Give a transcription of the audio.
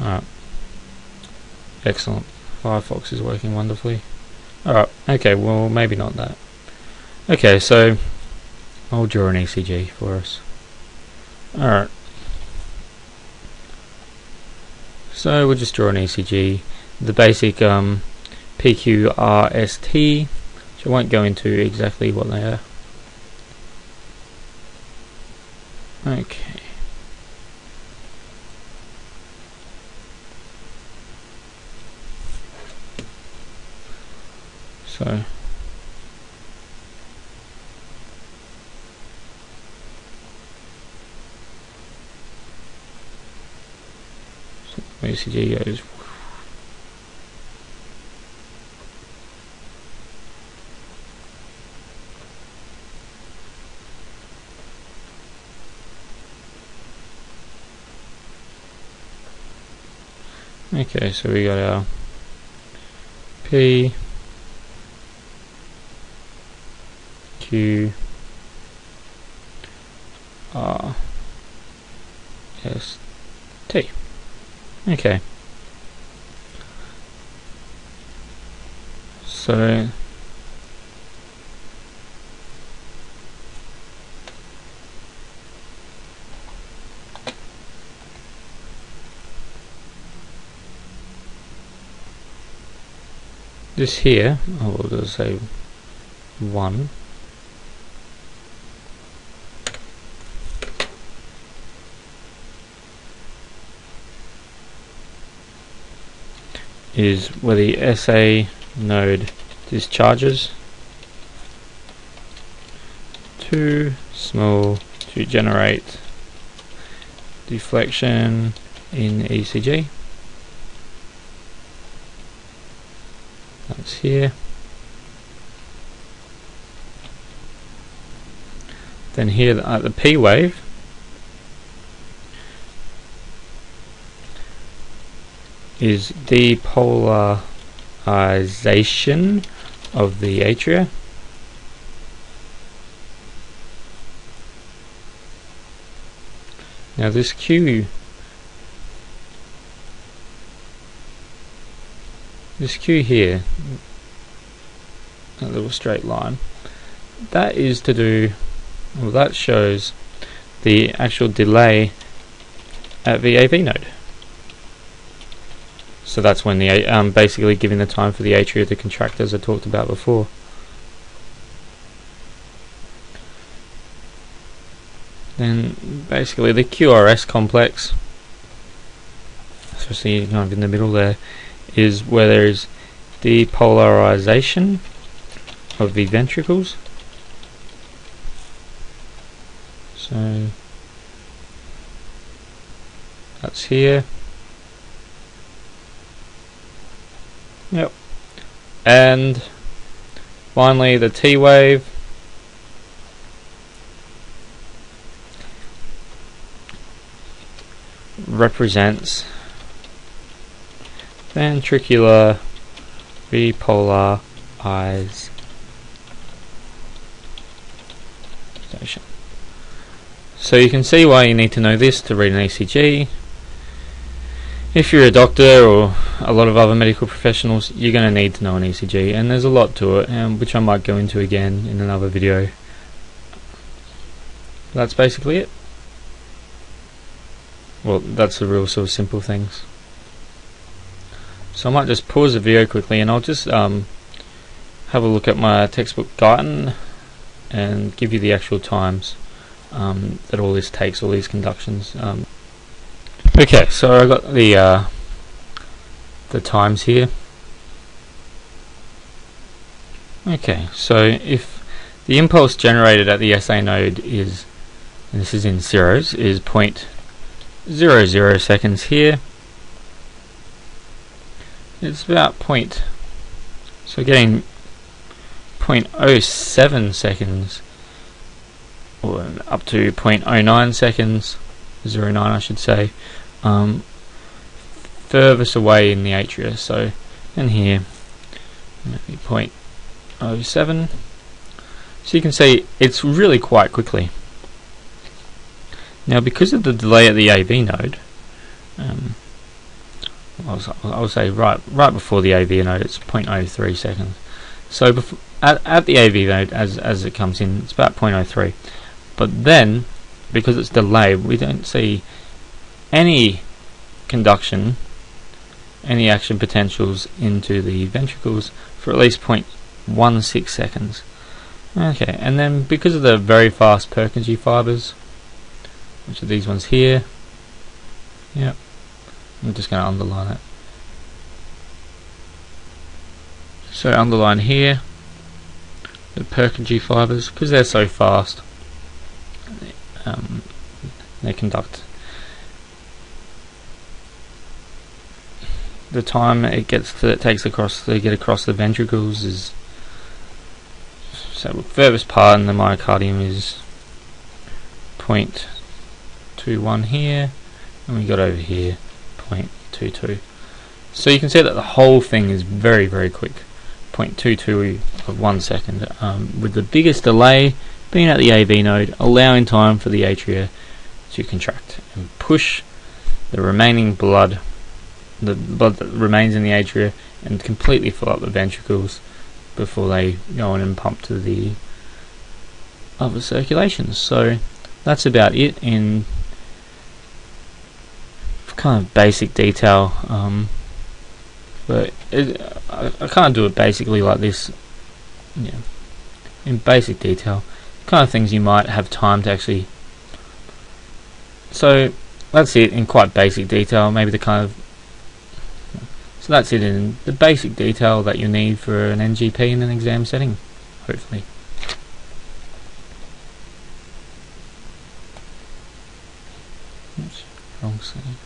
Alright, excellent. Firefox is working wonderfully. Alright, okay, well maybe not that. Okay, so I'll draw an ECG for us. Alright, so we'll just draw an ECG, the basic PQRST, which I won't go into exactly what they are. Okay. So ECG goes. Okay, so we got our P, Q, R, S, T. Okay. So this here, I will just say 1. Is where the SA node discharges. Too small to generate deflection in ECG. That's here. Then here at the P wave, is depolarization of the atria. Now this Q here, a little straight line, that is to do, well, that shows the actual delay at the AV node. So that's when the basically giving the time for the atria to contract, as I talked about before. Then basically the QRS complex, especially kind of in the middle there, is where there is depolarization of the ventricles. So that's here. Yep. And finally the T wave represents ventricular repolarization. So you can see why you need to know this to read an ECG. If you're a doctor or a lot of other medical professionals, you're going to need to know an ECG, and there's a lot to it, which I might go into again in another video. That's basically it. Well, that's the real sort of simple things. So I might just pause the video quickly, and I'll just have a look at my textbook guide and give you the actual times that all this takes, all these conductions. Okay, so I got the times here. Okay, so if the impulse generated at the SA node is, and this is in zeros, is 0.00 seconds here. It's about so getting 0.07 seconds, or up to 0.09 seconds, 0.09 I should say, furthest away in the atria. So in here, maybe 0.07. So you can see it's really quite quickly. Now, because of the delay at the AV node, I'll say right before the AV node, it's 0.03 seconds. So at the AV node, as it comes in, it's about 0.03. But then, because it's delayed, we don't see any conduction, any action potentials into the ventricles for at least 0.16 seconds. Okay, and then because of the very fast Purkinje fibers, which are these ones here, yep, I'm just going to underline it. So underline here the Purkinje fibers, because they're so fast, they conduct. The time it takes across to get across the ventricles is, so the furthest part in the myocardium is 0.21 here, and we got over here 0.22. So you can see that the whole thing is very, very quick, 0.22 of 1 second, with the biggest delay being at the AV node, allowing time for the atria to contract and push the remaining blood, the blood that remains in the atria, and completely fill up the ventricles before they go on and pump to the other circulations. So that's about it in kind of basic detail, but I can't do it basically like this, yeah, in basic detail, kind of things you might have time to actually. So that's it in quite basic detail, maybe the kind of. So that's it in the basic detail that you need for an NGP in an exam setting, hopefully. Oops, wrong setting.